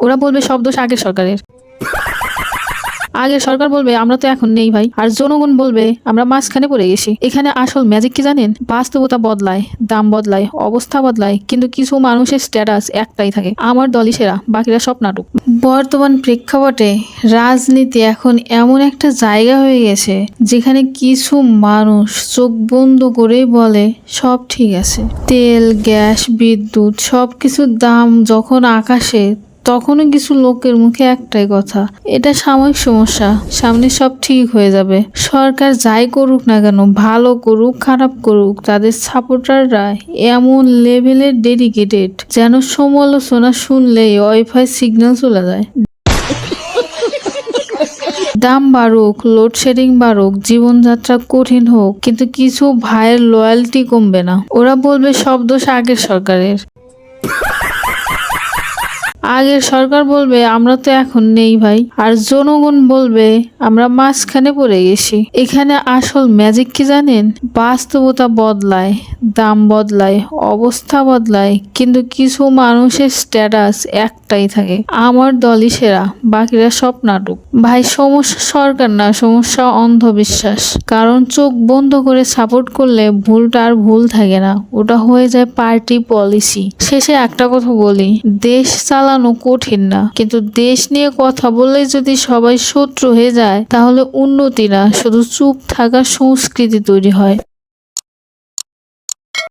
ওরা বলবে সব দোষ আগের সরকারের। আগের সরকার বলবে আমরা তো এখন নেই ভাই, আর জনগণ বলবে আমরা মাঝখানে পড়ে গেছি। এখানে আসল ম্যাজিক কি জানেন? বাস্তবতা বদলায়, দাম বদলায়, অবস্থা বদলায়, কিন্তু কিছু মানুষের স্ট্যাটাস একটাই থাকে, আমার দলই সেরা, বাকিরা সব নাটক। বর্তমান প্রেক্ষাপটে রাজনীতি এখন এমন একটা জায়গা হয়ে গেছে যেখানে কিছু মানুষ চোখ বন্ধ করেই বলে সব ঠিক আছে। তেল, গ্যাস, বিদ্যুৎ সবকিছুর দাম যখন আকাশে, তখনও কিছু লোকের মুখে একটাই কথা, এটা সাময়িক সমস্যা, সামনে সব ঠিক হয়ে যাবে। সরকার যাই করুক না কেন, ভালো করুক খারাপ করুক, তাদের সাপোর্টাররা এমন লেভেলের ডেডিকেটেড যেন সমালোচনা শুনলেই ওয়াইফাই সিগন্যাল চলে যায়। দাম বাড়ুক, লোডশেডিং বাড়ুক, জীবনযাত্রা কঠিন হোক, কিন্তু কিছু ভাইয়ের লয়্যালটি কমবে না। ওরা বলবে সব দোষ আগের সরকারের। আগের সরকার বলবে আমরা তো এখন নেই ভাই, আর জনগণ বলবে আমরা মাঝখানে পড়ে গেছি। এখানে আসল ম্যাজিক কি জানেন? বাস্তবতা বদলায়, দাম বদলায়, অবস্থা বদলায়, কিন্তু কিছু মানুষের স্ট্যাটাস একটাই থাকে, আমার দলই সেরা, বাকিরা সব নাটক। ভাই সমস্যা সরকার না, সমস্যা অন্ধবিশ্বাস। কারণ চোখ বন্ধ করে সাপোর্ট করলে ভুলটা আর ভুল থাকে না, ওটা হয়ে যায় পার্টি পলিসি। শেষে একটা কথা বলি, দেশ চালানো কঠিন না, কিন্তু দেশ নিয়ে কথা বললে যদি সবাই শত্রু হয়ে যায়, তাহলে উন্নতি না, শুধু চুপ থাকার সংস্কৃতি তৈরি হয়।